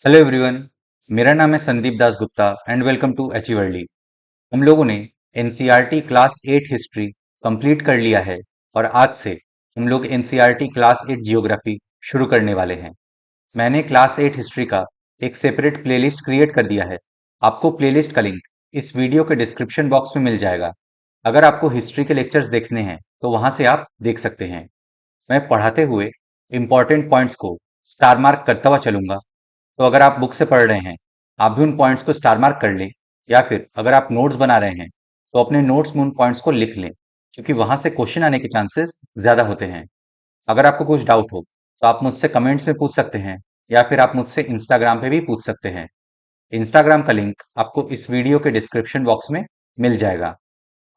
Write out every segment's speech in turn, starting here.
Hello everyone. मेरा नाम है Sandeep Das Gupta and welcome to अचीवर्ली। हम लोगों ने एनसीईआरटी क्लास 8 हिस्ट्री कंप्लीट कर लिया है और आज से हम लोग एनसीईआरटी क्लास 8 जियोग्राफी शुरू करने वाले हैं। मैंने क्लास 8 हिस्ट्री का एक सेपरेट प्लेलिस्ट क्रिएट कर दिया है। आपको प्लेलिस्ट का लिंक इस वीडियो के डिस्क्रिप्शन बॉक्स में मिल जाएगा। अगर आपको हिस्ट्री के लेक्चर्स देखने हैं तो वहां से आप देख सकते हैं। मैं पढ़ाते हुए इंपॉर्टेंट पॉइंट्स को स्टार मार्क करता हुआ चलूंगा। तो अगर आप बुक से पढ़ रहे हैं, आप भी उन पॉइंट्स को स्टार मार्क कर लें, या फिर अगर आप नोट्स बना रहे हैं तो अपने नोट्स में उन पॉइंट्स को लिख लें, क्योंकि वहां से क्वेश्चन आने के चांसेस ज्यादा होते हैं। अगर आपको कुछ डाउट हो तो आप मुझसे कमेंट्स में पूछ सकते हैं, या फिर आप मुझसे इंस्टाग्राम पे भी पूछ सकते हैं। इंस्टाग्राम का लिंक आपको इस वीडियो के डिस्क्रिप्शन बॉक्स में मिल जाएगा।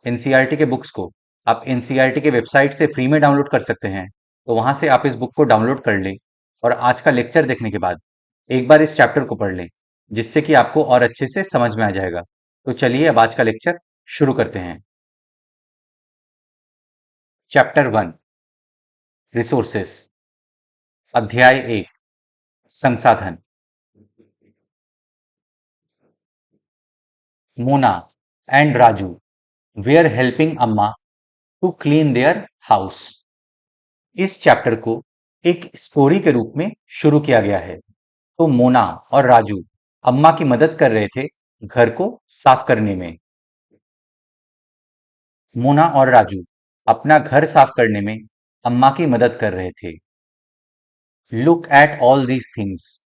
एनसीईआरटी के बुक्स को आप एनसीईआरटी के वेबसाइट से फ्री में डाउनलोड कर सकते हैं, तो वहां से आप इस बुक को डाउनलोड कर लें और आज का लेक्चर देखने के बाद एक बार इस चैप्टर को पढ़ लें, जिससे कि आपको और अच्छे से समझ में आ जाएगा। तो चलिए अब आज का लेक्चर शुरू करते हैं। Chapter 1, resources. अध्याय 1, संसाधन। Mona and Raju were helping Amma to clean their house. इस चैप्टर को एक स्टोरी के रूप में शुरू किया गया है। तो मोना और राजू अम्मा की मदद कर रहे थे घर को साफ करने में। मोना और राजू अपना घर साफ करने में अम्मा की मदद कर रहे थे। Look at all these things,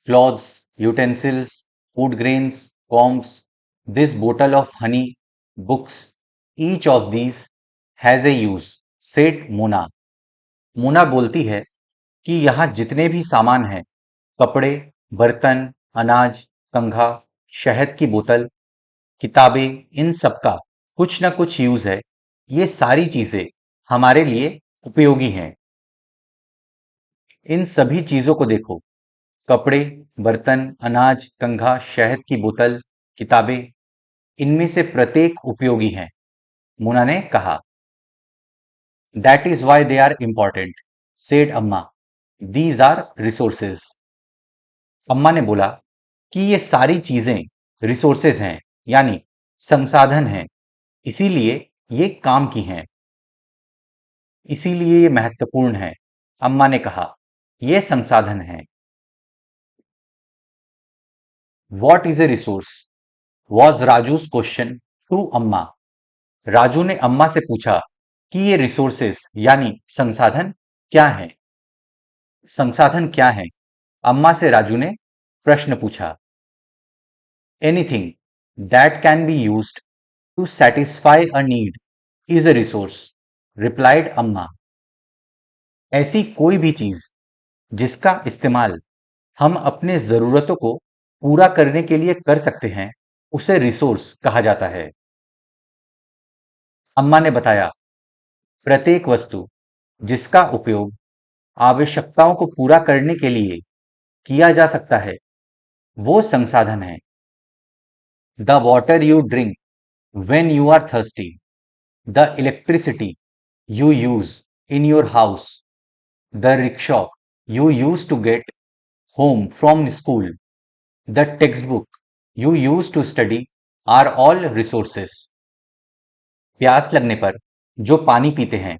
clothes, utensils, food grains, Coombs, this bottle of honey, books, each of these has a use, said Mona. Mona बोलती है कि यहाँ जितने भी सामान हैं, कपड़े, बर्तन, अनाज, कंघा, शहद की बोतल, किताबें, इन सबका कुछ ना कुछ यूज है। ये सारी चीजें हमारे लिए उपयोगी हैं। इन सभी चीजों को देखो, कपड़े, बर्तन, अनाज, कंघा, शहद की बोतल, किताबें, इनमें से प्रत्येक उपयोगी हैं। मोना ने कहा। That is why they are important, said Amma. These are resources. Amma ने बोला कि ये सारी चीजें रिसोर्सेज हैं, यानी संसाधन हैं, इसीलिए ये काम की हैं, इसीलिए ये महत्वपूर्ण है। अम्मा ने कहा, ये संसाधन हैं। What is a resource was Raju's question to Amma. Raju ने अम्मा से पूछा कि ये रिसोर्सेस यानी संसाधन क्या हैं। संसाधन क्या है? अम्मा से राजू ने प्रश्न पूछा। Anything that can be used to satisfy a need is a resource, replied Amma. ऐसी कोई भी चीज जिसका इस्तेमाल हम अपने जरूरतों को पूरा करने के लिए कर सकते हैं, उसे रिसोर्स कहा जाता है। अम्मा ने बताया, प्रत्येक वस्तु जिसका उपयोग आवश्यकताओं को पूरा करने के लिए किया जा सकता है, वो संसाधन है। The water you drink when you are thirsty, the electricity you use in your house, the rickshaw you use to get home from school, the textbook you use to study are all resources. प्यास लगने पर जो पानी पीते हैं,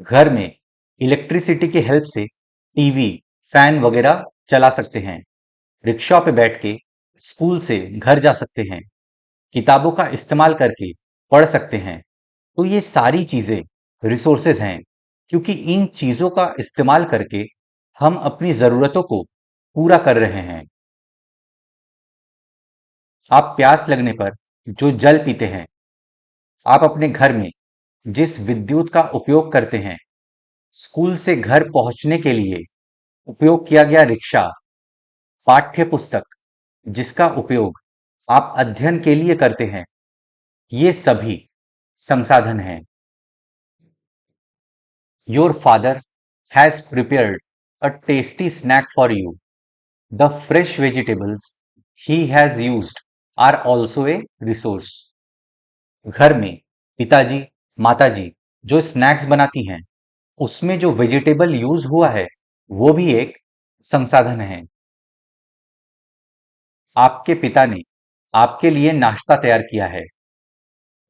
घर में electricity की हेल्प से टीवी, फैन वगैरह चला सकते हैं, रिक्शा पे बैठ के स्कूल से घर जा सकते हैं, किताबों का इस्तेमाल करके पढ़ सकते हैं। तो ये सारी चीजें रिसोर्सेज हैं, क्योंकि इन चीजों का इस्तेमाल करके हम अपनी जरूरतों को पूरा कर रहे हैं। आप प्यास लगने पर जो जल पीते हैं, आप अपने घर में जिस विद्युत का उपयोग करते हैं, स्कूल से घर पहुंचने के लिए उपयोग किया गया रिक्शा, पाठ्य पुस्तक जिसका उपयोग आप अध्ययन के लिए करते हैं, ये सभी संसाधन हैं। Your father has prepared a tasty snack for you. The fresh vegetables he has used are also a resource. घर में पिताजी, माताजी जो स्नैक्स बनाती हैं, उसमें जो वेजिटेबल यूज हुआ है, वो भी एक संसाधन है। आपके पिता ने आपके लिए नाश्ता तैयार किया है।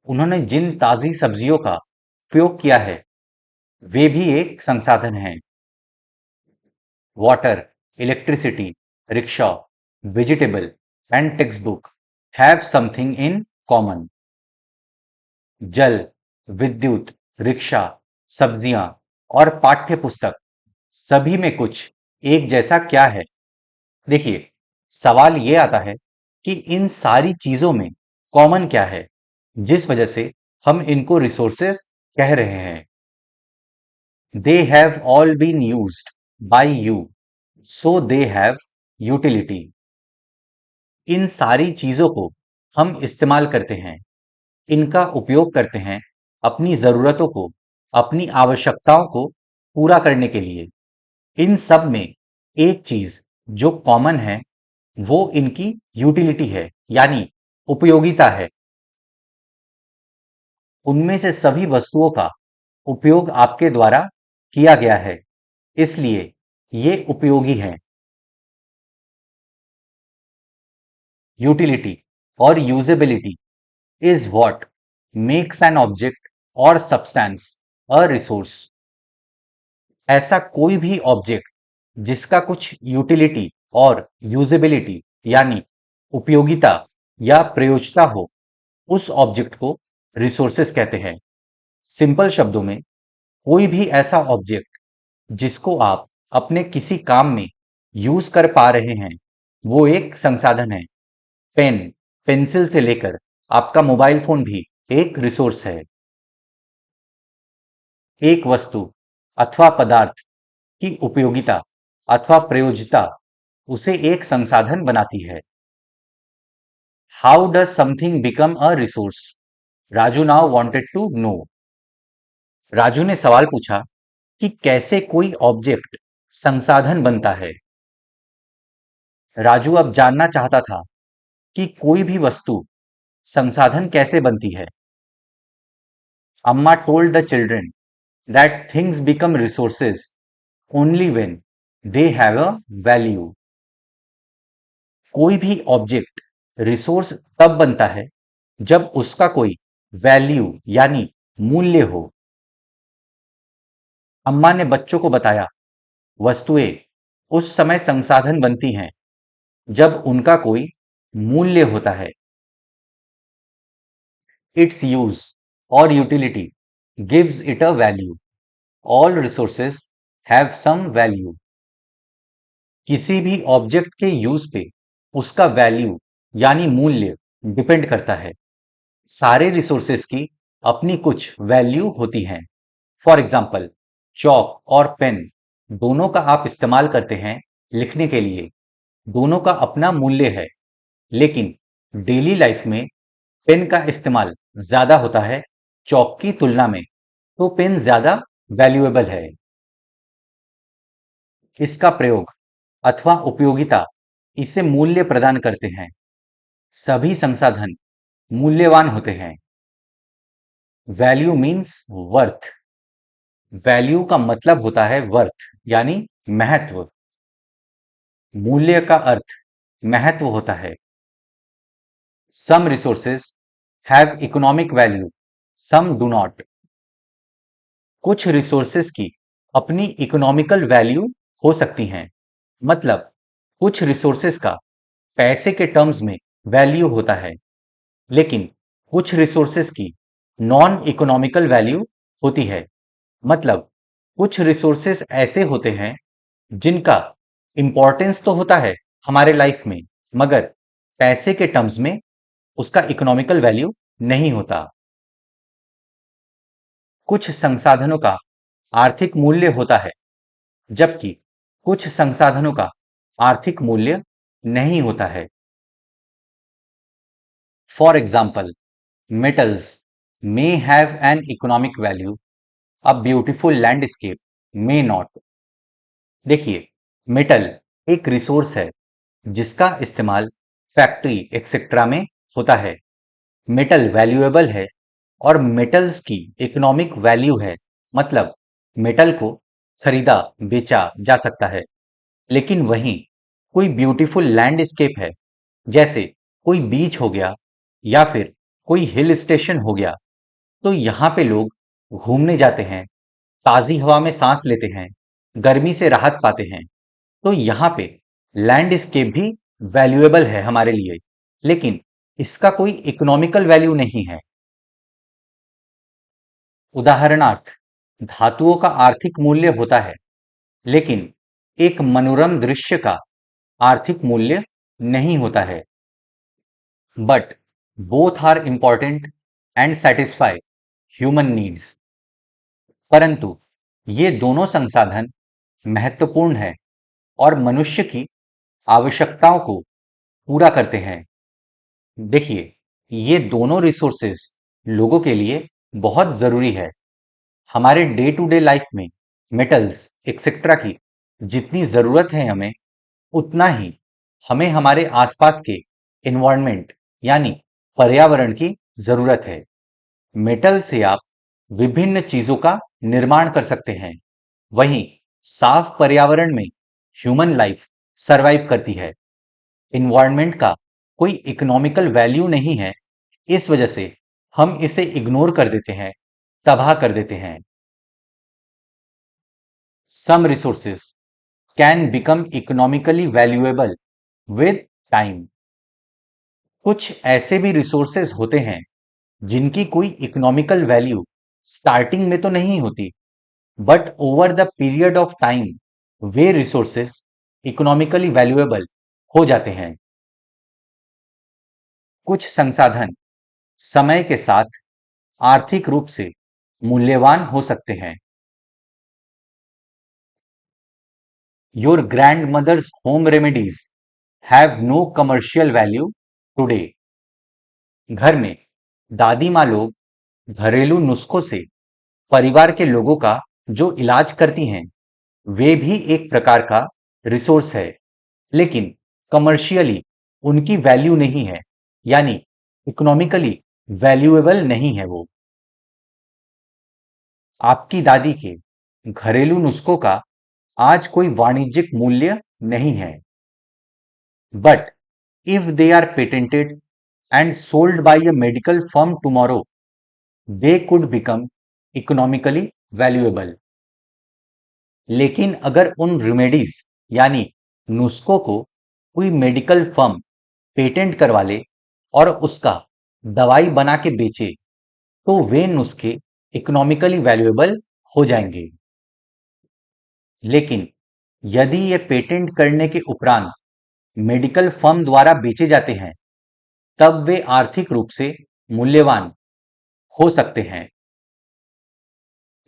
उन्होंने जिन ताजी सब्जियों का उपयोग किया है वे भी एक संसाधन हैं। Water, electricity, rickshaw, vegetable and text book have something in common. जल, विद्युत, रिक्शा, सब्जियां और पाठ्य पुस्तक सभी में कुछ एक जैसा क्या है? देखिए, सवाल ये आता है कि इन सारी चीजों में कॉमन क्या है, जिस वजह से हम इनको रिसोर्सेस कह रहे हैं। They have all been used by you, so they have utility. इन सारी चीजों को हम इस्तेमाल करते हैं, इनका उपयोग करते हैं अपनी जरूरतों को, अपनी आवश्यकताओं को पूरा करने के लिए। इन सब में एक चीज जो कॉमन है वो इनकी यूटिलिटी है, यानी उपयोगिता है। उनमें से सभी वस्तुओं का उपयोग आपके द्वारा किया गया है, इसलिए ये उपयोगी हैं। यूटिलिटी और usability is what makes an object or substance a resource। ऐसा कोई भी ऑब्जेक्ट जिसका कुछ यूटिलिटी और यूजेबिलिटी यानी उपयोगिता या प्रयोज्यता हो, उस ऑब्जेक्ट को रिसोर्सेस कहते हैं। सिंपल शब्दों में, कोई भी ऐसा ऑब्जेक्ट जिसको आप अपने किसी काम में यूज कर पा रहे हैं वो एक संसाधन है। पेन, पेंसिल से लेकर आपका मोबाइल फोन भी एक रिसोर्स है। एक वस्तु अथवा पदार्थ की उपयोगिता अथवा प्रयोज्यता उसे एक संसाधन बनाती है। How does something become a resource? Raju now wanted to know. Raju ने सवाल पूछा कि कैसे कोई ऑब्जेक्ट संसाधन बनता है। राजू अब जानना चाहता था कि कोई भी वस्तु संसाधन कैसे बनती है। अम्मा told the children that things become resources only when they have a value। कोई भी ऑब्जेक्ट रिसोर्स तब बनता है जब उसका कोई वैल्यू यानी मूल्य हो। अम्मा ने बच्चों को बताया, वस्तुएं उस समय संसाधन बनती हैं जब उनका कोई मूल्य होता है। इट्स यूज और utility gives it a value. All resources have some value. किसी भी ऑब्जेक्ट के यूज पे उसका वैल्यू यानी मूल्य डिपेंड करता है। सारे रिसोर्सेस की अपनी कुछ वैल्यू होती हैं। फॉर एग्जाम्पल, चौक और पेन दोनों का आप इस्तेमाल करते हैं लिखने के लिए, दोनों का अपना मूल्य है। लेकिन डेली लाइफ में पेन का इस्तेमाल ज्यादा होता है चौक की तुलना में, तो पेन ज्यादा वैल्यूएबल है। इसका प्रयोग अथवा उपयोगिता इसे मूल्य प्रदान करते हैं। सभी संसाधन मूल्यवान होते हैं। Value means worth. वैल्यू का मतलब होता है वर्थ यानी महत्व। मूल्य का अर्थ महत्व होता है। Some resources have economic value, some do not. कुछ रिसोर्सेज की अपनी इकोनॉमिकल वैल्यू हो सकती हैं। मतलब कुछ रिसोर्सेज का पैसे के टर्म्स में वैल्यू होता है, लेकिन कुछ रिसोर्सेज की नॉन इकोनॉमिकल वैल्यू होती है। मतलब कुछ रिसोर्सेज ऐसे होते हैं जिनका इंपॉर्टेंस तो होता है हमारे लाइफ में, मगर पैसे के टर्म्स में उसका इकोनॉमिकल वैल्यू नहीं होता। कुछ संसाधनों का आर्थिक मूल्य होता है, जबकि कुछ संसाधनों का आर्थिक मूल्य नहीं होता है। For example, metals may have an economic value, a beautiful landscape may not। देखिए, मेटल एक रिसोर्स है जिसका इस्तेमाल फैक्ट्री एक्सेट्रा में होता है। मेटल वैल्यूएबल है और मेटल्स की इकोनॉमिक वैल्यू है, मतलब मेटल को खरीदा बेचा जा सकता है। लेकिन वहीं कोई ब्यूटीफुल लैंडस्केप है जैसे कोई बीच हो गया या फिर कोई हिल स्टेशन हो गया, तो यहाँ पे लोग घूमने जाते हैं, ताजी हवा में सांस लेते हैं, गर्मी से राहत पाते हैं। तो यहाँ पे लैंडस्केप भी वैल्यूएबल है हमारे लिए, लेकिन इसका कोई इकोनॉमिकल वैल्यू नहीं है। उदाहरणार्थ, धातुओं का आर्थिक मूल्य होता है, लेकिन एक मनोरम दृश्य का आर्थिक मूल्य नहीं होता है। But both are important and satisfy human needs. परंतु ये दोनों संसाधन महत्वपूर्ण है और मनुष्य की आवश्यकताओं को पूरा करते हैं। देखिए, ये दोनों रिसोर्सेस लोगों के लिए बहुत जरूरी है। हमारे डे टू डे लाइफ में मेटल्स एक्सेट्रा की जितनी जरूरत है हमें, उतना ही हमें हमारे आसपास के एनवायरनमेंट यानी पर्यावरण की जरूरत है। मेटल से आप विभिन्न चीजों का निर्माण कर सकते हैं। वहीं साफ पर्यावरण में ह्यूमन लाइफ सरवाइव करती है। इन्वायरमेंट का कोई इकोनॉमिकल वैल्यू नहीं है, इस वजह से हम इसे इग्नोर कर देते हैं, तबाह कर देते हैं। Some resources can become economically valuable with time. कुछ ऐसे भी रिसोर्सेज होते हैं जिनकी कोई इकोनॉमिकल वैल्यू स्टार्टिंग में तो नहीं होती, but over the period of time way resources economically valuable हो जाते हैं। कुछ संसाधन समय के साथ आर्थिक रूप से मूल्यवान हो सकते हैं। Your grandmother's home remedies have no commercial value today. घर में दादी माँ लोग घरेलू नुस्खों से परिवार के लोगों का जो इलाज करती हैं, वे भी एक प्रकार का रिसोर्स है, लेकिन कमर्शियली उनकी वैल्यू नहीं है, यानी इकोनॉमिकली वैल्यूएबल नहीं है वो। आपकी दादी के घरेलू नुस्खों का आज कोई वाणिज्यिक मूल्य नहीं है, but if they are patented and sold by a medical firm tomorrow, they could become economically valuable. लेकिन अगर उन रेमेडीज यानी नुस्खों को कोई मेडिकल फर्म पेटेंट करवा ले और उसका दवाई बना के बेचे, तो वे नुस्खे इकोनॉमिकली वैल्यूएबल हो जाएंगे। लेकिन यदि ये पेटेंट करने के उपरांत मेडिकल फर्म द्वारा बेचे जाते हैं, तब वे आर्थिक रूप से मूल्यवान हो सकते हैं।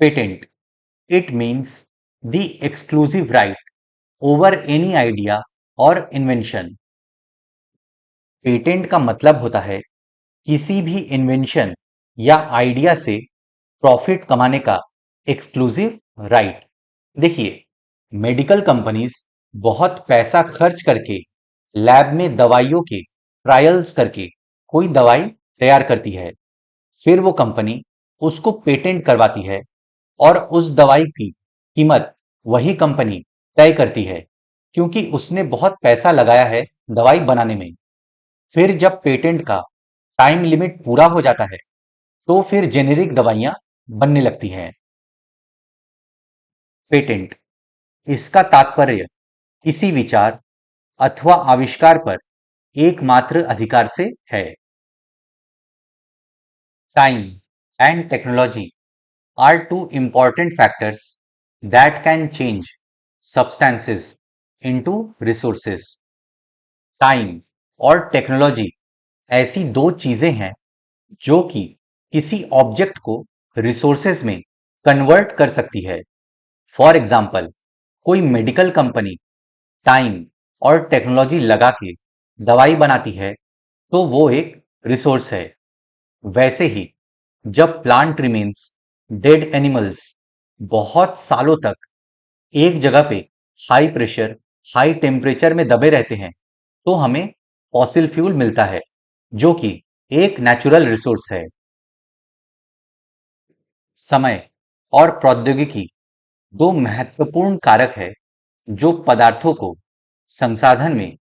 Patent, it means the exclusive right over any idea और इन्वेंशन। पेटेंट का मतलब होता है किसी भी इन्वेंशन या आइडिया से प्रॉफिट कमाने का एक्सक्लूसिव राइट। देखिए, मेडिकल कंपनीज बहुत पैसा खर्च करके लैब में दवाइयों के ट्रायल्स करके कोई दवाई तैयार करती है। फिर वो कंपनी उसको पेटेंट करवाती है और उस दवाई की कीमत वही कंपनी तय करती है, क्योंकि उसने बहुत पैसा लगाया है दवाई बनाने में। फिर जब पेटेंट का टाइम लिमिट पूरा हो जाता है, तो फिर जेनेरिक दवाइयां बनने लगती हैं। पेटेंट, इसका तात्पर्य किसी विचार अथवा आविष्कार पर एकमात्र अधिकार से है। Time and technology are two important factors that can change substances into resources. Time और टेक्नोलॉजी ऐसी दो चीजें हैं जो कि किसी ऑब्जेक्ट को रिसोर्सेज में कन्वर्ट कर सकती है। फॉर एग्जाम्पल, कोई मेडिकल कंपनी टाइम और टेक्नोलॉजी लगा के दवाई बनाती है, तो वो एक रिसोर्स है। वैसे ही जब प्लांट रिमेन्स डेड एनिमल्स बहुत सालों तक एक जगह पे हाई प्रेशर हाई टेम्परेचर में दबे रहते हैं, तो हमें फॉसिल फ्यूल मिलता है, जो कि एक नेचुरल रिसोर्स है। समय और प्रौद्योगिकी दो महत्वपूर्ण कारक है जो पदार्थों को संसाधन में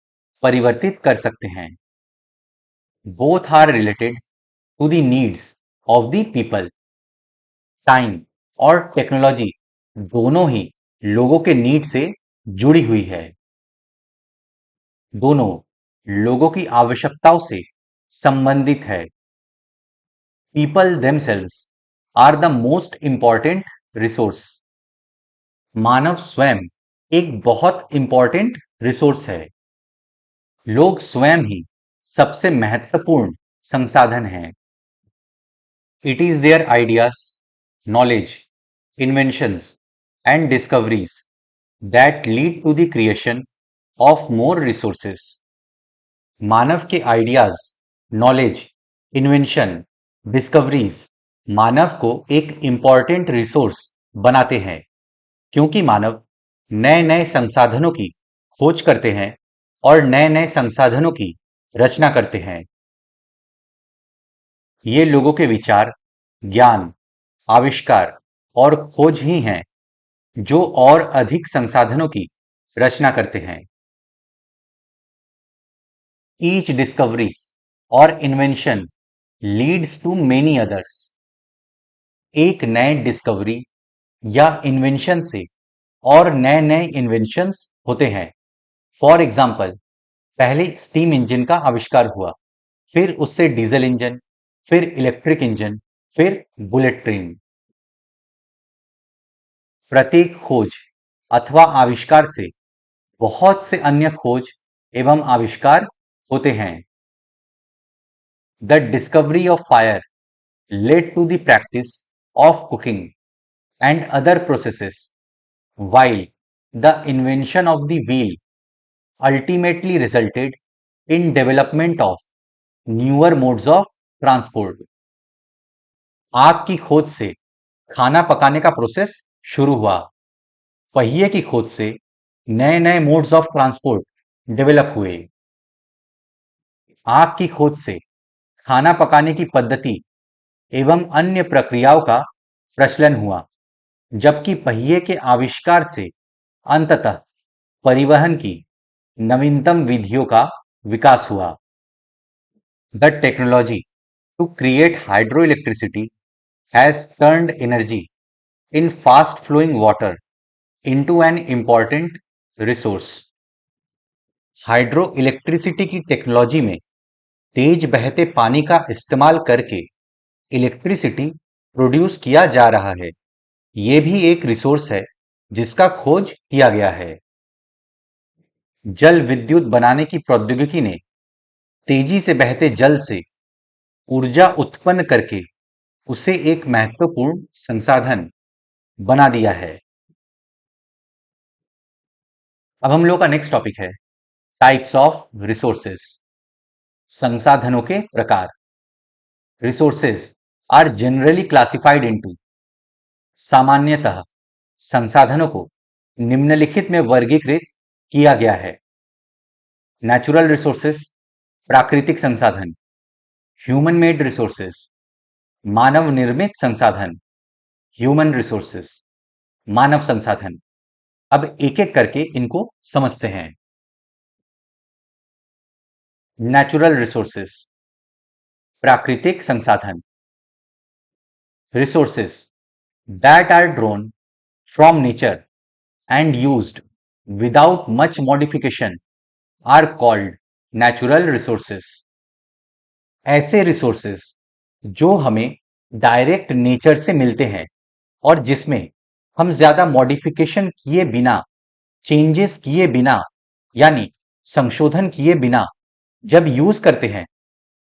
परिवर्तित कर सकते हैं। Both are related to the needs of the people. Time और टेक्नोलॉजी दोनों ही लोगों के नीड से जुड़ी हुई है। दोनों लोगों की आवश्यकताओं से संबंधित है। People themselves are the most important resource. मानव स्वयं एक बहुत इंपॉर्टेंट रिसोर्स है। लोग स्वयं ही सबसे महत्वपूर्ण संसाधन हैं। It is their ideas, knowledge, inventions and discoveries that lead to the creation of more resources. मानव के आइडियाज, नॉलेज, इन्वेंशन, डिस्कवरीज मानव को एक इंपॉर्टेंट रिसोर्स बनाते हैं, क्योंकि मानव नए नए संसाधनों की खोज करते हैं और नए नए संसाधनों की रचना करते हैं। ये लोगों के विचार, ज्ञान, आविष्कार और खोज ही हैं जो और अधिक संसाधनों की रचना करते हैं। ईच डिस्कवरी और invention leads to many others. एक नए डिस्कवरी या इन्वेंशन से और नए नए इन्वेंशंस होते हैं। फॉर एग्जाम्पल, पहले स्टीम इंजन का आविष्कार हुआ, फिर उससे डीजल इंजन, फिर इलेक्ट्रिक इंजन, फिर बुलेट ट्रेन। प्रत्येक खोज अथवा आविष्कार से बहुत से अन्य खोज एवं आविष्कार होते हैं। The discovery of fire led to the practice of cooking and other processes, while the invention of the wheel ultimately resulted in development of newer modes of transport. आग की खोज से खाना पकाने का प्रोसेस शुरू हुआ। पहिए की खोज से नए नए मोड्स ऑफ ट्रांसपोर्ट डेवलप हुए। आग की खोज से खाना पकाने की पद्धति एवं अन्य प्रक्रियाओं का प्रचलन हुआ, जबकि पहिए के आविष्कार से अंततः परिवहन की नवीनतम विधियों का विकास हुआ। The technology to create hydroelectricity has turned energy in fast flowing water into an important resource. Hydro electricity की टेक्नोलॉजी में तेज बहते पानी का इस्तेमाल करके इलेक्ट्रिसिटी प्रोड्यूस किया जा रहा है। यह भी एक रिसोर्स है जिसका खोज किया गया है। जल विद्युत बनाने की प्रौद्योगिकी ने तेजी से बहते जल से ऊर्जा उत्पन्न करके उसे एक महत्वपूर्ण संसाधन बना दिया है। अब हम लोग का नेक्स्ट टॉपिक है टाइप्स ऑफ रिसोर्सेस। संसाधनों के प्रकार। Resources are generally classified into. सामान्यतः संसाधनों को निम्नलिखित में वर्गीकृत किया गया है। नेचुरल रिसोर्सेस, प्राकृतिक संसाधन। ह्यूमन मेड रिसोर्सेस, मानव निर्मित संसाधन। ह्यूमन रिसोर्सेस, मानव संसाधन। अब एक एक करके इनको समझते हैं। नेचुरल रिसोर्सेस, प्राकृतिक संसाधन। Resources that are drawn from nature and used without much modification are called natural resources. ऐसे रिसोर्सेस जो हमें डायरेक्ट नेचर से मिलते हैं और जिसमें हम ज्यादा मॉडिफिकेशन किए बिना, चेंजेस किए बिना, यानी संशोधन किए बिना जब यूज करते हैं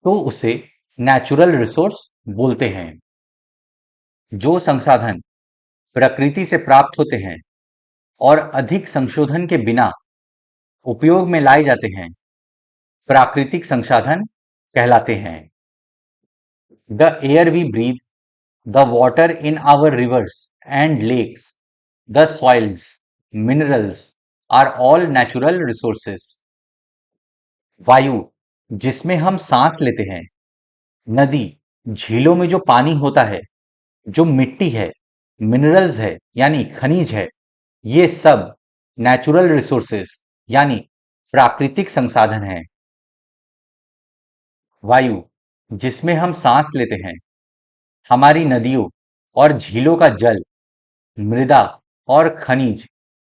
तो उसे नेचुरल रिसोर्स बोलते हैं। जो संसाधन प्रकृति से प्राप्त होते हैं और अधिक संशोधन के बिना उपयोग में लाए जाते हैं, प्राकृतिक संसाधन कहलाते हैं। The air we breathe, the water in our rivers and lakes, the soils, minerals are all natural resources. वायु जिसमें हम सांस लेते हैं, नदी, झीलों में जो पानी होता है, जो मिट्टी है, मिनरल्स है यानी खनिज है, ये सब नेचुरल रिसोर्सेस यानी प्राकृतिक संसाधन हैं। वायु जिसमें हम सांस लेते हैं, हमारी नदियों और झीलों का जल, मृदा और खनिज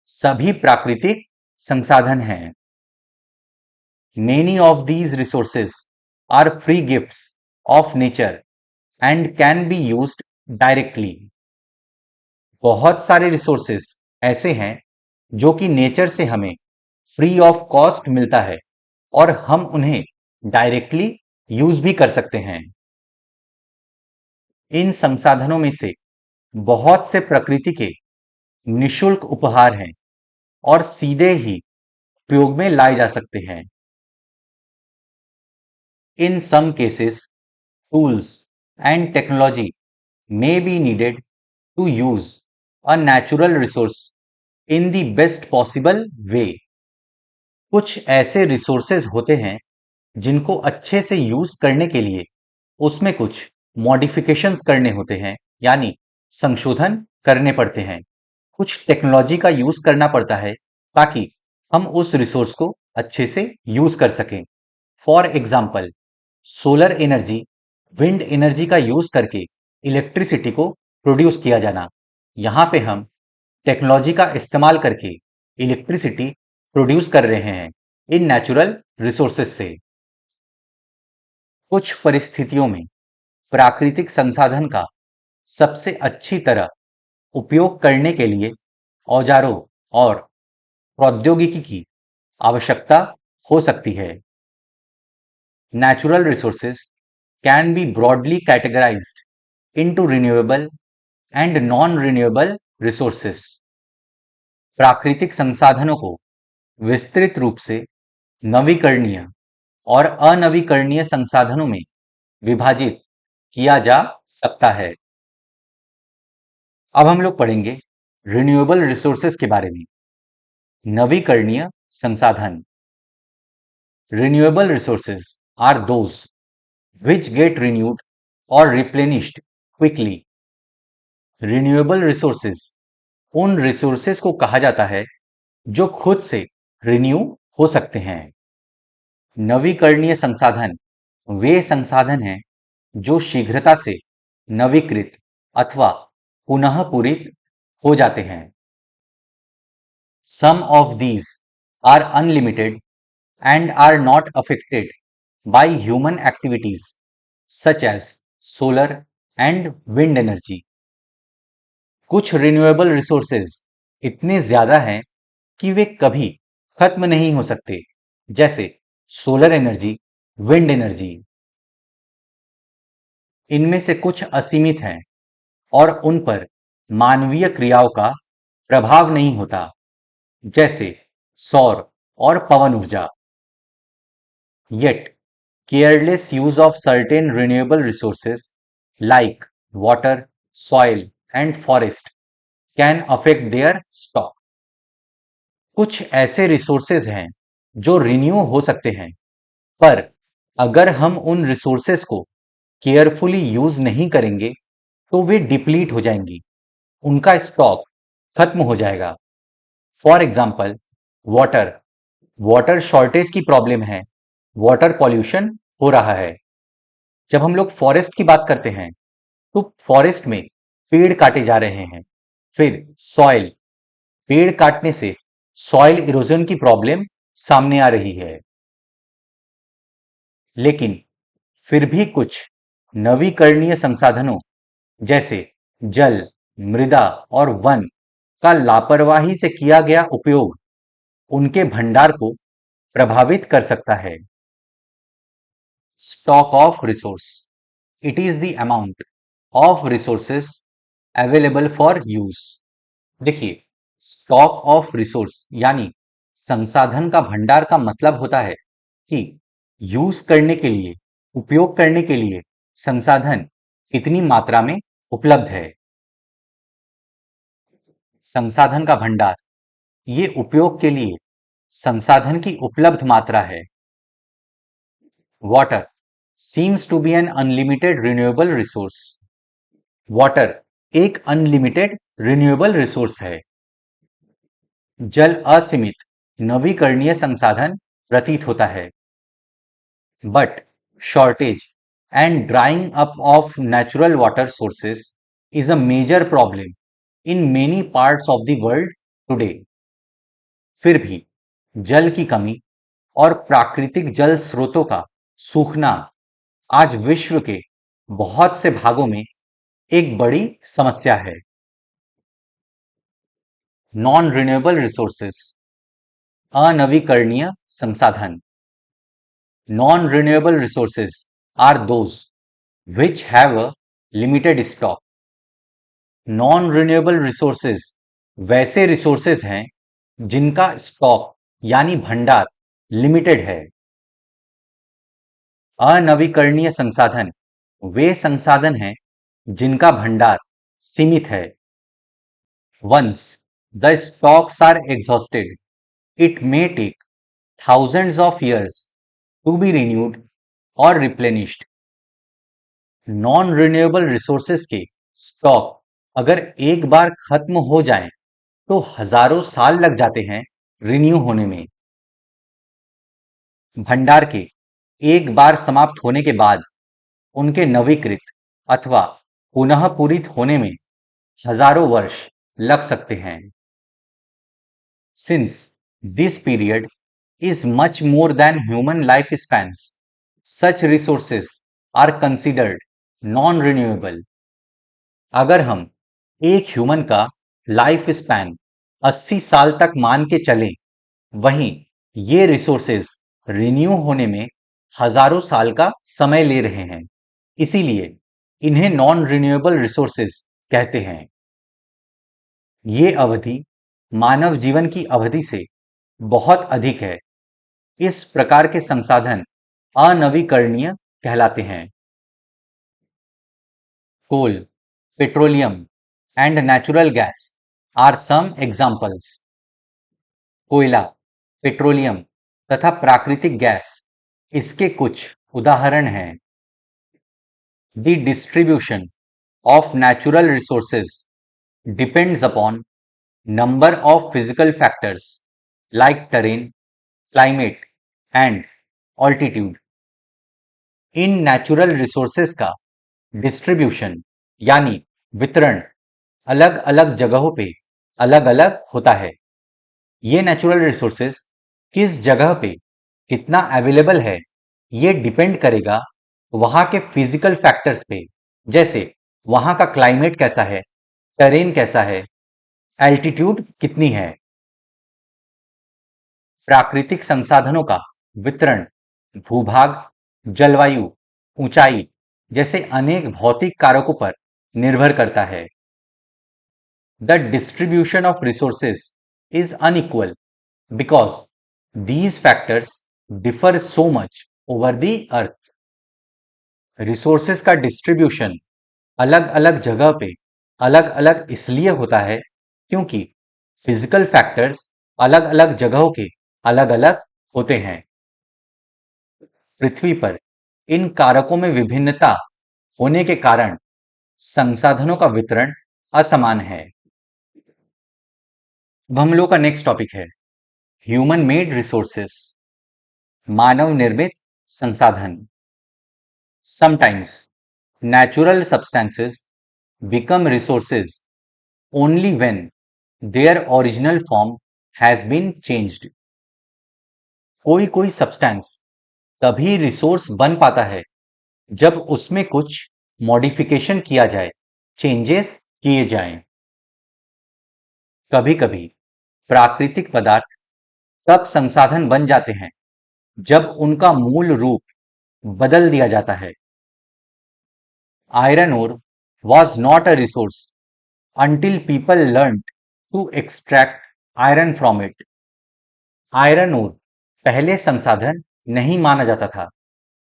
सभी प्राकृतिक संसाधन हैं। Many of these resources are free gifts of nature and can be used directly. बहुत सारे रिसोर्सेस ऐसे हैं जो कि नेचर से हमें फ्री ऑफ कॉस्ट मिलता है और हम उन्हें डायरेक्टली यूज भी कर सकते हैं। इन संसाधनों में से बहुत से प्रकृति के निशुल्क उपहार हैं और सीधे ही उपयोग में लाए जा सकते हैं। In some cases, tools and technology may be needed to use a natural resource in the best possible way. कुछ ऐसे रिसोर्सेज होते हैं जिनको अच्छे से यूज करने के लिए उसमें कुछ मॉडिफिकेशंस करने होते हैं, यानी संशोधन करने पड़ते हैं। कुछ टेक्नोलॉजी का यूज करना पड़ता है ताकि हम उस रिसोर्स को अच्छे से यूज कर सकें। For example, solar energy, wind energy का यूज करके इलेक्ट्रिसिटी को प्रोड्यूस किया जाना। यहां पे हम टेक्नोलॉजी का इस्तेमाल करके इलेक्ट्रिसिटी प्रोड्यूस कर रहे हैं इन नेचुरल रिसोर्सेज से। कुछ परिस्थितियों में प्राकृतिक संसाधन का सबसे अच्छी तरह उपयोग करने के लिए औजारों और प्रौद्योगिकी की आवश्यकता हो सकती है। Natural resources can be broadly categorized into renewable and non-renewable resources. प्राकृतिक संसाधनों को विस्तृत रूप से नवीकरणीय और अनवीकरणीय संसाधनों में विभाजित किया जा सकता है। अब हम लोग पढ़ेंगे रिन्यूएबल रिसोर्सेज के बारे में। नवीकरणीय संसाधन। Renewable resources are those which get renewed or replenished quickly. Renewable resources उन रिसोर्सेज को कहा जाता है जो खुद से रिन्यू हो सकते हैं। नवीकरणीय संसाधन वे संसाधन हैं जो शीघ्रता से नवीकृत अथवा पुनः पूरित हो जाते हैं। Some of these are unlimited and are not affected by human activities such as solar and wind energy. कुछ रिन्यूएबल रिसोर्सेज इतने ज्यादा हैं कि वे कभी खत्म नहीं हो सकते, जैसे सोलर एनर्जी, विंड एनर्जी। इनमें से कुछ असीमित हैं और उन पर मानवीय क्रियाओं का प्रभाव नहीं होता, जैसे सौर और पवन ऊर्जा। Yet, careless use of certain renewable resources like water, soil, and forest can affect their stock. कुछ ऐसे रिसोर्सेज हैं जो रिन्यू हो सकते हैं, पर अगर हम उन रिसोर्सेज को केयरफुली यूज नहीं करेंगे तो वे डिप्लीट हो जाएंगी, उनका स्टॉक खत्म हो जाएगा। For example, water water shortage की प्रॉब्लम है, वाटर पॉल्यूशन हो रहा है। जब हम लोग फॉरेस्ट की बात करते हैं तो फॉरेस्ट में पेड़ काटे जा रहे हैं। फिर सॉइल, पेड़ काटने से सॉइल इरोजन की प्रॉब्लम सामने आ रही है। लेकिन फिर भी कुछ नवीकरणीय संसाधनों जैसे जल, मृदा और वन का लापरवाही से किया गया उपयोग उनके भंडार को प्रभावित कर सकता है। Stock of resource. It is the amount of resources available for use. देखिए, स्टॉक ऑफ रिसोर्स यानी संसाधन का भंडार का मतलब होता है कि यूज करने के लिए, उपयोग करने के लिए संसाधन कितनी मात्रा में उपलब्ध है। संसाधन का भंडार ये उपयोग के लिए संसाधन की उपलब्ध मात्रा है। Water seems to be an unlimited renewable resource. Water एक अनलिमिटेड रिन्यूएबल रिसोर्स है। जल असीमित नवीकरणीय संसाधन प्रतीत होता है, but shortage, and drying up of natural water sources is a major problem in many parts of the world today. फिर भी जल की कमी और प्राकृतिक जल स्रोतों का सूखना आज विश्व के बहुत से भागों में एक बड़ी समस्या है। नॉन रिन्यूएबल रिसोर्सेस, अनवीकरणीय संसाधन। Non renewable resources are those which have a limited stock. Non renewable resources वैसे रिसोर्सेज हैं जिनका स्टॉक यानी भंडार लिमिटेड है। अनवीकरणीय संसाधन वे संसाधन हैं जिनका भंडार सीमित है। Once the stocks are exhausted, it may take thousands of years to be renewed or replenished. Non renewable resources के स्टॉक अगर एक बार खत्म हो जाएं तो हजारों साल लग जाते हैं रिन्यू होने में। भंडार के एक बार समाप्त होने के बाद उनके नवीकृत अथवा पुनः पूरित होने में हजारों वर्ष लग सकते हैं। Since this period is much more than human lifespans, such resources are considered non-renewable. अगर हम एक ह्यूमन का लाइफ स्पैन 80 साल तक मान के चलें, वहीं ये रिसोर्सेज रिन्यू होने में हजारों साल का समय ले रहे हैं, इसीलिए इन्हें नॉन रिन्यूएबल रिसोर्सेज कहते हैं। ये अवधि मानव जीवन की अवधि से बहुत अधिक है। इस प्रकार के संसाधन अनवीकरणीय कहलाते हैं। Coal, petroleum and natural gas are some examples. कोयला, पेट्रोलियम तथा प्राकृतिक गैस इसके कुछ उदाहरण हैं। The distribution of natural resources depends upon number of physical factors like terrain, climate and altitude. इन नेचुरल रिसोर्सेस का डिस्ट्रीब्यूशन यानी वितरण अलग अलग जगहों पे अलग अलग होता है। ये नेचुरल रिसोर्सेस किस जगह पे कितना अवेलेबल है ये डिपेंड करेगा वहां के फिजिकल फैक्टर्स पे, जैसे वहां का क्लाइमेट कैसा है, टेरेन कैसा है, एल्टीट्यूड कितनी है। प्राकृतिक संसाधनों का वितरण भूभाग, जलवायु, ऊंचाई जैसे अनेक भौतिक कारकों पर निर्भर करता है। The distribution of resources is unequal because these factors differ so much over the earth. Resources का डिस्ट्रीब्यूशन अलग अलग जगह पे अलग अलग इसलिए होता है क्योंकि फिजिकल फैक्टर्स अलग अलग जगहों के अलग अलग होते हैं। पृथ्वी पर इन कारकों में विभिन्नता होने के कारण संसाधनों का वितरण असमान है। अब हम लोग का नेक्स्ट टॉपिक है ह्यूमन मेड रिसोर्सेस, मानव निर्मित संसाधन। Sometimes natural substances become resources only when their original form has been changed. कोई सब्सटेंस तभी रिसोर्स बन पाता है जब उसमें कुछ मॉडिफिकेशन किया जाए, चेंजेस किए जाएं। कभी कभी प्राकृतिक पदार्थ तब संसाधन बन जाते हैं जब उनका मूल रूप बदल दिया जाता है। Iron ore was not a resource until people learned to extract iron from it. Iron ore पहले संसाधन नहीं माना जाता था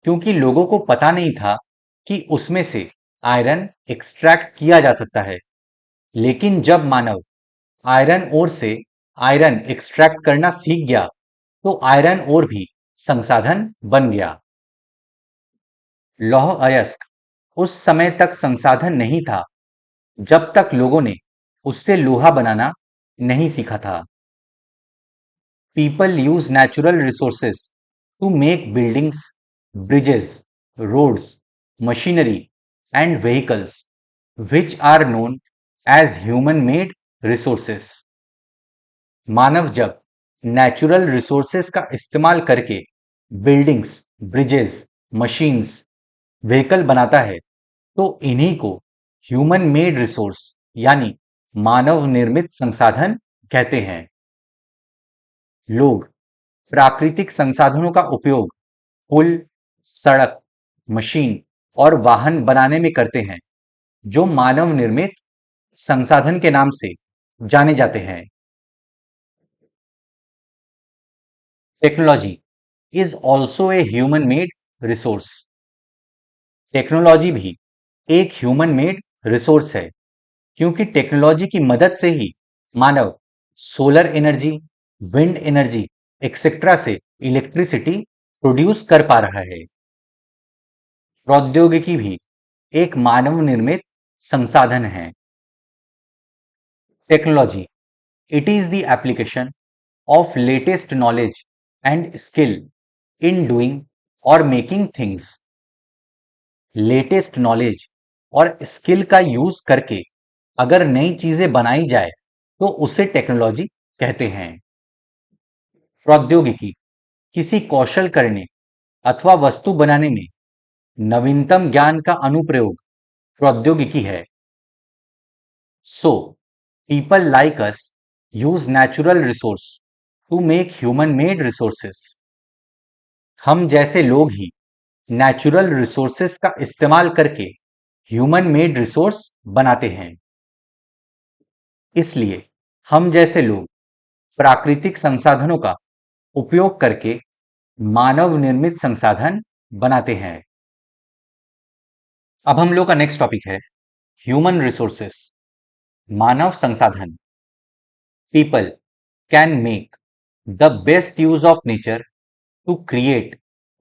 क्योंकि लोगों को पता नहीं था कि उसमें से आयरन एक्सट्रैक्ट किया जा सकता है। लेकिन जब मानव आयरन ओर से आयरन एक्सट्रैक्ट करना सीख गया तो आयरन ओर भी संसाधन बन गया। लौह अयस्क उस समय तक संसाधन नहीं था जब तक लोगों ने उससे लोहा बनाना नहीं सीखा था। People use natural resources to make buildings, bridges roads, machinery, and vehicles, which are known as human-made resources. मानव जब नेचुरल रिसोर्सेस का इस्तेमाल करके बिल्डिंग्स, ब्रिजेस, मशीन्स, व्हीकल बनाता है, तो इन्हीं को ह्यूमन मेड रिसोर्स यानी मानव निर्मित संसाधन कहते हैं। लोग प्राकृतिक संसाधनों का उपयोग पुल, सड़क, मशीन और वाहन बनाने में करते हैं, जो मानव निर्मित संसाधन के नाम से जाने जाते हैं। Technology is also a human made resource. Technology भी एक ह्यूमन मेड रिसोर्स है, क्योंकि टेक्नोलॉजी की मदद से ही मानव solar energy, wind energy etcetera से इलेक्ट्रिसिटी प्रोड्यूस कर पा रहा है। प्रौद्योगिकी भी एक मानव निर्मित संसाधन है। Technology it is the application of latest knowledge and skill in doing or making things. Latest knowledge और स्किल का यूज करके अगर नई चीजें बनाई जाए तो उसे टेक्नोलॉजी कहते हैं। प्रौद्योगिकी किसी कौशल करने अथवा वस्तु बनाने में नवीनतम ज्ञान का अनुप्रयोग प्रौद्योगिकी है। So people like us use natural resource to make human made resources. हम जैसे लोग ही नेचुरल रिसोर्सेस का इस्तेमाल करके ह्यूमन मेड रिसोर्स बनाते हैं। इसलिए हम जैसे लोग प्राकृतिक संसाधनों का उपयोग करके मानव निर्मित संसाधन बनाते हैं। अब हम लोग का नेक्स्ट टॉपिक है ह्यूमन रिसोर्सेस, मानव संसाधन। People can make the best use of nature to create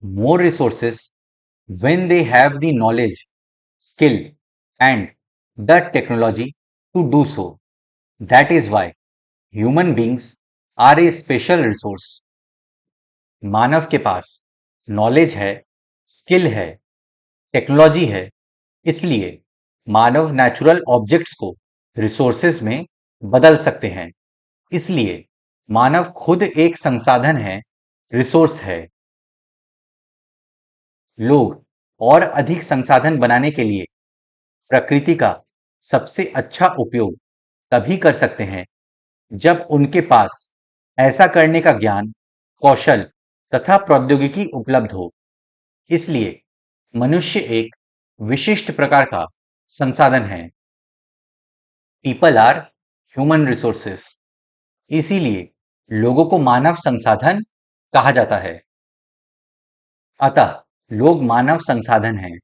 more resources when they have the knowledge, skill, and the technology to do so. That is why human beings are a special resource. मानव के पास knowledge है, skill है, technology है, इसलिए मानव natural objects को resources में बदल सकते हैं। इसलिए मानव खुद एक संसाधन है, रिसोर्स है। लोग और अधिक संसाधन बनाने के लिए प्रकृति का सबसे अच्छा उपयोग तभी कर सकते हैं जब उनके पास ऐसा करने का ज्ञान, कौशल तथा प्रौद्योगिकी उपलब्ध हो। इसलिए मनुष्य एक विशिष्ट प्रकार का संसाधन है। पीपल आर ह्यूमन रिसोर्सेस, इसीलिए लोगों को मानव संसाधन कहा जाता है। अतः लोग मानव संसाधन हैं।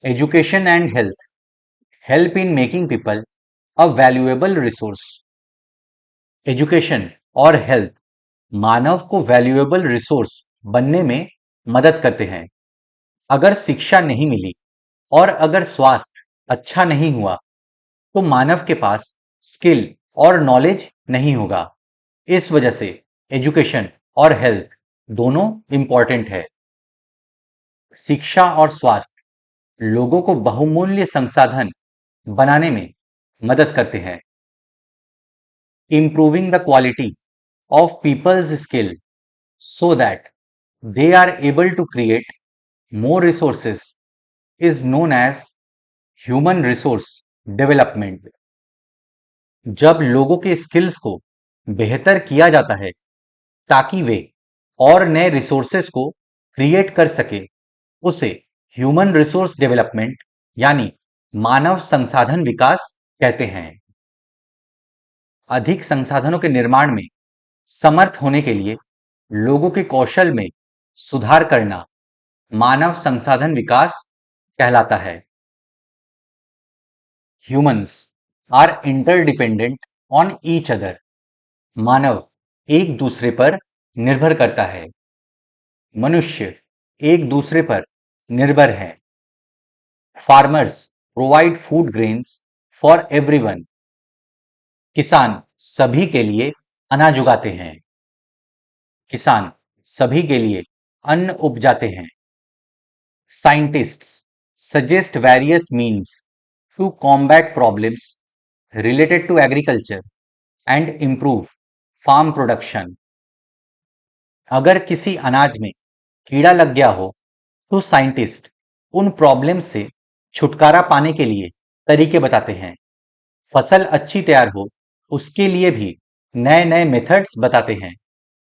Education and health help in making people a valuable resource. Education और हेल्थ मानव को वैल्यूएबल रिसोर्स बनने में मदद करते हैं। अगर शिक्षा नहीं मिली और अगर स्वास्थ्य अच्छा नहीं हुआ तो मानव के पास स्किल और नॉलेज नहीं होगा। इस वजह से एजुकेशन और हेल्थ दोनों इंपॉर्टेंट है। शिक्षा और स्वास्थ्य लोगों को बहुमूल्य संसाधन बनाने में मदद करते हैं। Improving the quality of people's skill so that they are able to create more resources is known as human resource development. जब लोगों के स्किल्स को बेहतर किया जाता है ताकि वे और नए रिसोर्सेस को क्रिएट कर सके, उसे ह्यूमन रिसोर्स डेवलपमेंट यानी मानव संसाधन विकास कहते हैं। अधिक संसाधनों के निर्माण में समर्थ होने के लिए लोगों के कौशल में सुधार करना मानव संसाधन विकास कहलाता है। Humans are interdependent on each other. मानव एक दूसरे पर निर्भर करता है। मनुष्य एक दूसरे पर निर्भर है। Farmers provide food grains for everyone. किसान सभी के लिए अनाज उगाते हैं। किसान सभी के लिए अन्न उपजाते हैं। Scientists suggest various means to combat problems related to agriculture and improve farm production. अगर किसी अनाज में कीड़ा लग गया हो तो साइंटिस्ट उन प्रॉब्लम्स से छुटकारा पाने के लिए तरीके बताते हैं। फसल अच्छी तैयार हो उसके लिए भी नए नए मेथड्स बताते हैं,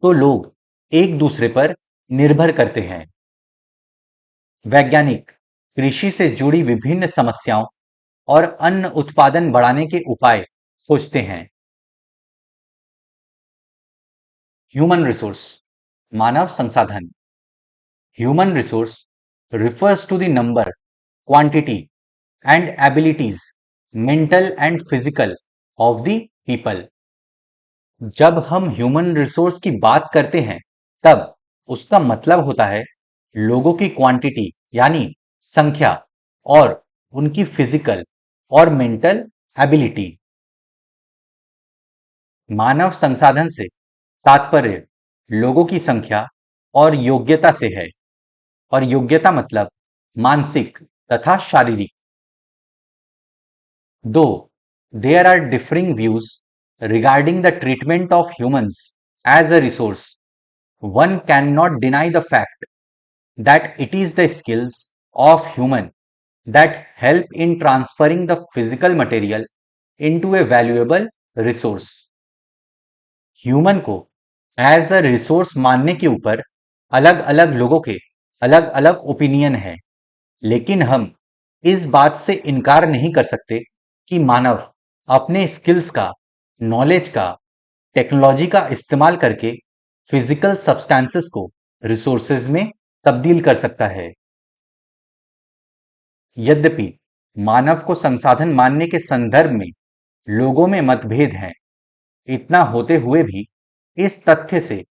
तो लोग एक दूसरे पर निर्भर करते हैं। वैज्ञानिक कृषि से जुड़ी विभिन्न समस्याओं और अन्न उत्पादन बढ़ाने के उपाय खोजते हैं। ह्यूमन रिसोर्स, मानव संसाधन। Human resource refers to the number, quantity and abilities, mental and physical, of the people. जब हम ह्यूमन रिसोर्स की बात करते हैं तब उसका मतलब होता है लोगों की क्वांटिटी यानी संख्या और उनकी फिजिकल और मेंटल एबिलिटी। मानव संसाधन से तात्पर्य लोगों की संख्या और योग्यता से है, और योग्यता मतलब मानसिक तथा शारीरिक। दो there are differing views regarding the treatment of humans as a resource, one cannot deny the fact that it is the skills of human that help in transferring the physical material into a valuable resource. Human को as a resource मानने के ऊपर अलग अलग लोगों के अलग अलग ओपिनियन है, लेकिन हम इस बात से इनकार नहीं कर सकते कि मानव अपने स्किल्स का, नॉलेज का, टेक्नोलॉजी का इस्तेमाल करके फिजिकल सब्सटेंसेस को रिसोर्सेज में तब्दील कर सकता है। यद्यपि मानव को संसाधन मानने के संदर्भ में लोगों में मतभेद हैं, इतना होते हुए भी इस तथ्य से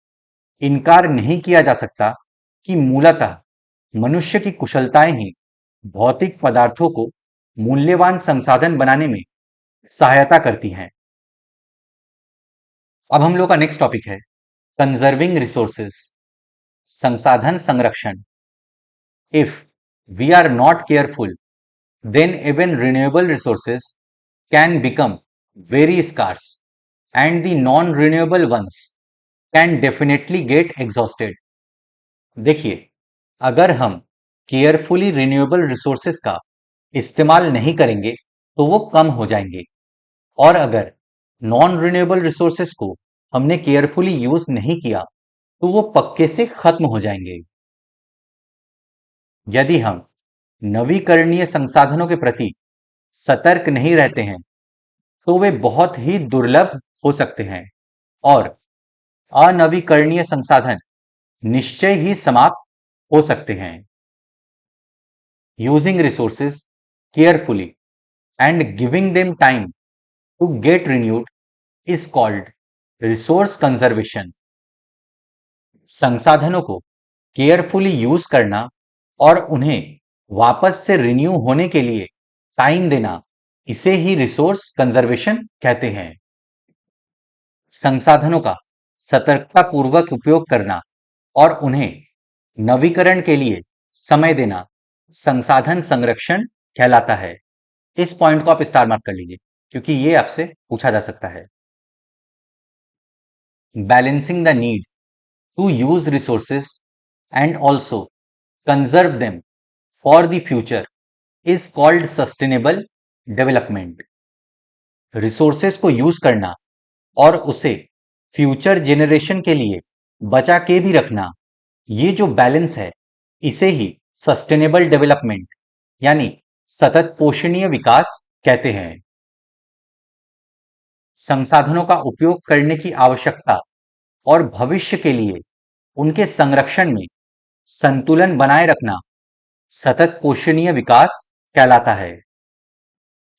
इनकार नहीं किया जा सकता कि मूलतः मनुष्य की कुशलताएं ही भौतिक पदार्थों को मूल्यवान संसाधन बनाने में सहायता करती हैं। अब हम लोग का नेक्स्ट टॉपिक है कंजर्विंग रिसोर्सेस, संसाधन संरक्षण। If we are not careful then even renewable resources can become very scarce and the non-renewable ones can definitely get exhausted. देखिए, अगर हम केयरफुली रिन्यूएबल रिसोर्सेस का इस्तेमाल नहीं करेंगे तो वो कम हो जाएंगे, और अगर नॉन रिन्यूएबल रिसोर्सेस को हमने केयरफुली यूज नहीं किया तो वो पक्के से खत्म हो जाएंगे। यदि हम नवीकरणीय संसाधनों के प्रति सतर्क नहीं रहते हैं तो वे बहुत ही दुर्लभ हो सकते हैं और अनवीकरणीय संसाधन निश्चय ही समाप्त हो सकते हैं। Using resources carefully and giving them time to get renewed is called resource conservation. संसाधनों को केयरफुली यूज करना और उन्हें वापस से रिन्यू होने के लिए टाइम देना, इसे ही रिसोर्स कंजर्वेशन कहते हैं। संसाधनों का सतर्कतापूर्वक उपयोग करना और उन्हें नवीकरण के लिए समय देना संसाधन संरक्षण कहलाता है। इस पॉइंट को आप स्टार मार्क कर लीजिए क्योंकि ये आपसे पूछा जा सकता है। Balancing the need to use resources and also conserve them for the future is called sustainable development. Resources को यूज करना और उसे फ्यूचर जेनरेशन के लिए बचा के भी रखना, ये जो बैलेंस है इसे ही सस्टेनेबल डेवलपमेंट यानी सतत पोषणीय विकास कहते हैं। संसाधनों का उपयोग करने की आवश्यकता और भविष्य के लिए उनके संरक्षण में संतुलन बनाए रखना सतत पोषणीय विकास कहलाता है।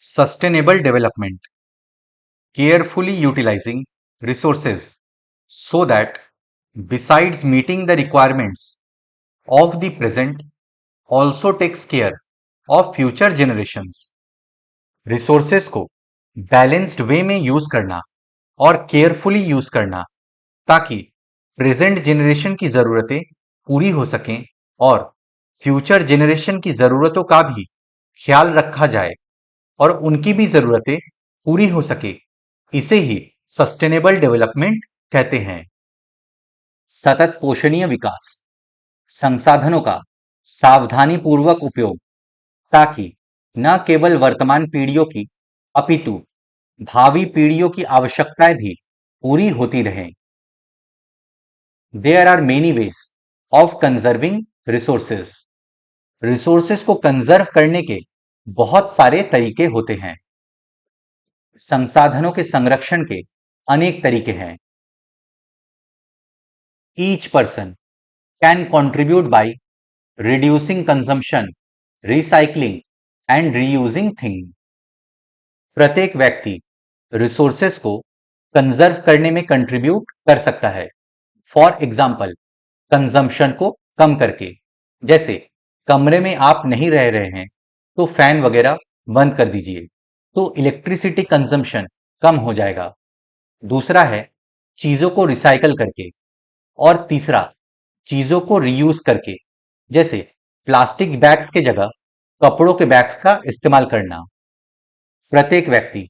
Sustainable development, carefully utilizing resources so that besides meeting the requirements of the present also takes care of future generations. Resources को बैलेंस्ड वे में यूज करना और केयरफुली यूज करना ताकि प्रेजेंट जेनरेशन की जरूरतें पूरी हो सकें और फ्यूचर जनरेशन की जरूरतों का भी ख्याल रखा जाए और उनकी भी जरूरतें पूरी हो सके, इसे ही सस्टेनेबल डेवलपमेंट कहते हैं। सतत पोषणीय विकास, संसाधनों का सावधानी पूर्वक उपयोग ताकि न केवल वर्तमान पीढ़ियों की अपितु भावी पीढ़ियों की आवश्यकताएं भी पूरी होती रहें। There are many ways of conserving resources. Resources को कंजर्व करने के बहुत सारे तरीके होते हैं। संसाधनों के संरक्षण के अनेक तरीके हैं। Each person can contribute by reducing consumption, recycling and reusing thing. प्रत्येक व्यक्ति रिसोर्सेस को कंजर्व करने में कंट्रीब्यूट कर सकता है। फॉर एग्जाम्पल, कंजम्पशन को कम करके, जैसे कमरे में आप नहीं रह रहे हैं तो फैन वगैरह बंद कर दीजिए, तो इलेक्ट्रिसिटी कंजम्पशन कम हो जाएगा। दूसरा है चीजों को रिसाइकल करके, और तीसरा चीजों को रीयूज करके, जैसे प्लास्टिक बैग्स के जगह कपड़ों के बैग्स का इस्तेमाल करना। प्रत्येक व्यक्ति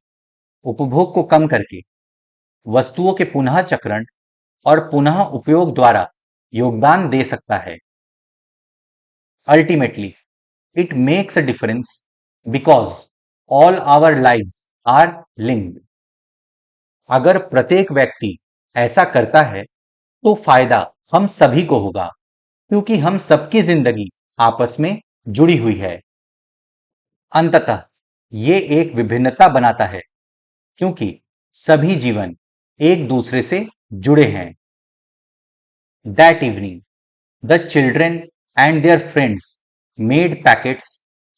उपभोग को कम करके वस्तुओं के पुनः चक्रण और पुनः उपयोग द्वारा योगदान दे सकता है। Ultimately it makes a difference because all our lives are linked. अगर प्रत्येक व्यक्ति ऐसा करता है तो फायदा हम सभी को होगा, क्योंकि हम सबकी जिंदगी आपस में जुड़ी हुई है। अंततः ये एक विभिन्नता बनाता है, क्योंकि सभी जीवन एक दूसरे से जुड़े हैं। That evening the children and their friends made packets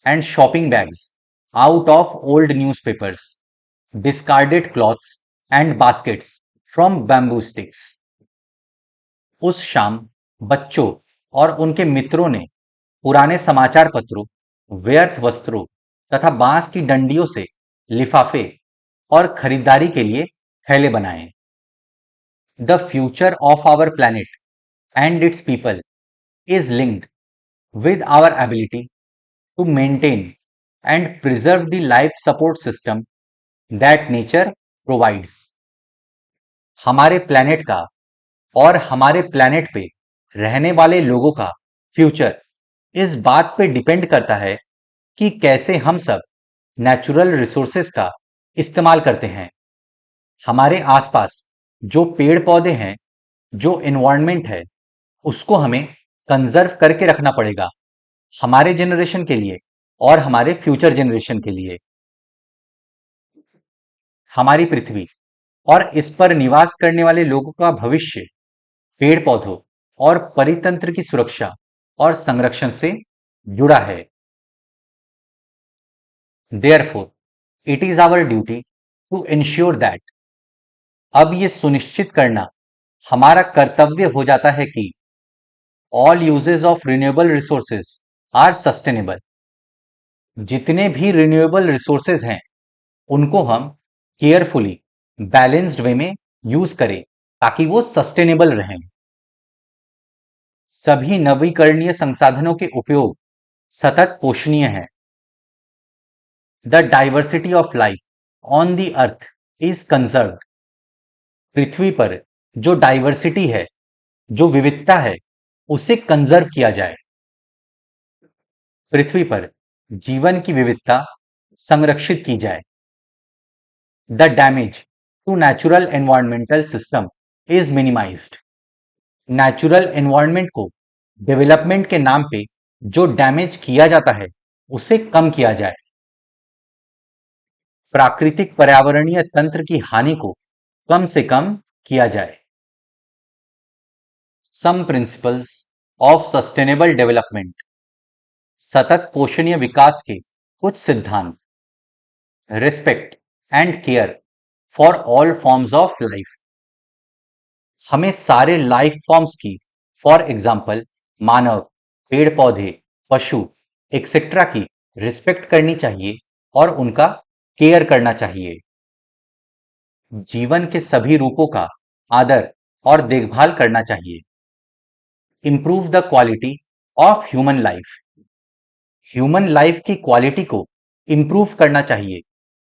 and shopping bags out of old newspapers, discarded clothes and baskets from bamboo sticks. उस शाम बच्चों और उनके मित्रों ने पुराने समाचार पत्रों, व्यर्थ वस्त्रों तथा बांस की डंडियों से लिफाफे और खरीदारी के लिए थैले बनाए। The future of our planet and its people is linked with our ability to maintain and preserve the life support system that nature provides। हमारे प्लैनेट का और हमारे प्लैनेट पे रहने वाले लोगों का फ्यूचर इस बात पे डिपेंड करता है कि कैसे हम सब नेचुरल रिसोर्सेस का इस्तेमाल करते हैं। हमारे आसपास जो पेड़ पौधे हैं, जो एनवायरनमेंट है, उसको हमें कंजर्व करके रखना पड़ेगा, हमारे जनरेशन के लिए और हमारे फ्यूचर जनरेशन के लिए। हमारी पृथ्वी और इस पर निवास करने वाले लोगों का भविष्य पेड़ पौधों और परितंत्र की सुरक्षा और संरक्षण से जुड़ा है। Therefore, it is our duty to ensure that। अब ये सुनिश्चित करना हमारा कर्तव्य हो जाता है कि all uses of renewable resources are sustainable। जितने भी रिन्यूएबल रिसोर्सेज हैं उनको हम केयरफुली बैलेंस्ड वे में यूज करें ताकि वो सस्टेनेबल रहें। सभी नवीकरणीय संसाधनों के उपयोग सतत पोषणीय है। The diversity of life on the earth is conserved. पृथ्वी पर जो डाइवर्सिटी है, जो विविधता है, उसे कंजर्व किया जाए। पृथ्वी पर जीवन की विविधता संरक्षित की जाए। The damage to natural environmental system is minimized. Natural environment को डेवलपमेंट के नाम पे जो डैमेज किया जाता है उसे कम किया जाए। प्राकृतिक पर्यावरणीय तंत्र की हानि को कम से कम किया जाए। Some principles of sustainable development. सतत पोषणीय विकास के कुछ सिद्धांत। Respect and care for all forms of life. हमें सारे लाइफ फॉर्म्स की, फॉर एग्जाम्पल मानव, पेड़ पौधे, पशु एक्सेट्रा की रिस्पेक्ट करनी चाहिए और उनका केयर करना चाहिए। जीवन के सभी रूपों का आदर और देखभाल करना चाहिए। improve the quality of human life. Human life की क्वालिटी को इंप्रूव करना चाहिए,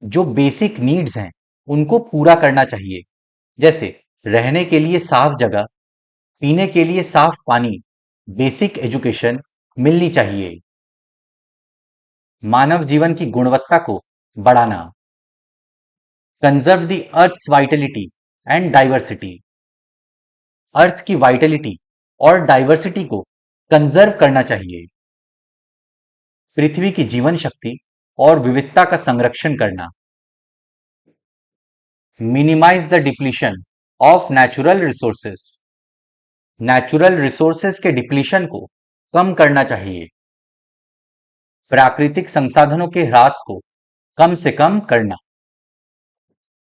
जो बेसिक नीड्स हैं उनको पूरा करना चाहिए, जैसे रहने के लिए साफ जगह, पीने के लिए साफ पानी, बेसिक एजुकेशन मिलनी चाहिए। मानव जीवन की गुणवत्ता को बढ़ाना, conserve the earth's vitality and diversity, earth की वाइटलिटी और डाइवर्सिटी को कंजर्व करना चाहिए। पृथ्वी की जीवन शक्ति और विविधता का संरक्षण करना, minimize the depletion of natural resources, natural resources के डिप्लीशन को कम करना चाहिए। प्राकृतिक संसाधनों के ह्रास को कम से कम करना,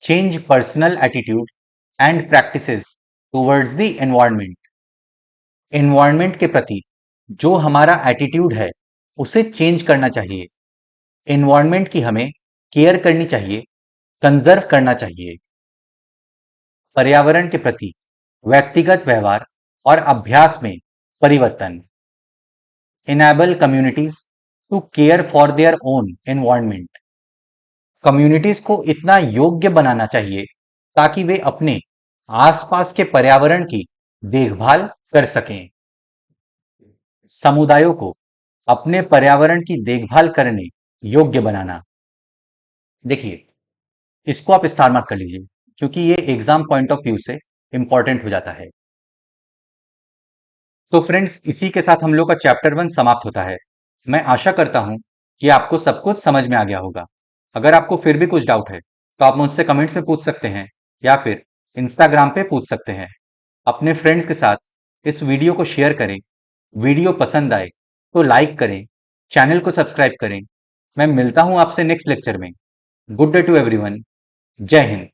change personal attitude and practices towards the environment, environment के प्रति जो हमारा एटीट्यूड है उसे चेंज करना चाहिए। एनवायरनमेंट की हमें केयर करनी चाहिए, कंजर्व करना चाहिए। पर्यावरण के प्रति व्यक्तिगत व्यवहार और अभ्यास में परिवर्तन, enable communities to care for their own environment, communities को इतना योग्य बनाना चाहिए ताकि वे अपने आसपास के पर्यावरण की देखभाल कर सकें। समुदायों को अपने पर्यावरण की देखभाल करने योग्य बनाना। देखिए, इसको आप स्टार मार्क कर लीजिए क्योंकि ये एग्जाम पॉइंट ऑफ व्यू से इंपॉर्टेंट हो जाता है। तो फ्रेंड्स, इसी के साथ हम लोग का चैप्टर 1 समाप्त होता है। मैं आशा करता हूं कि आपको सब कुछ समझ में आ गया होगा। अगर आपको फिर भी कुछ डाउट है तो आप मुझसे कमेंट्स में पूछ सकते हैं या फिर इंस्टाग्राम पे पूछ सकते हैं। अपने फ्रेंड्स के साथ इस वीडियो को शेयर करें। वीडियो पसंद आए तो लाइक करें, चैनल को सब्सक्राइब करें। मैं मिलता हूं आपसे नेक्स्ट लेक्चर में। Good day to everyone. जय हिंद।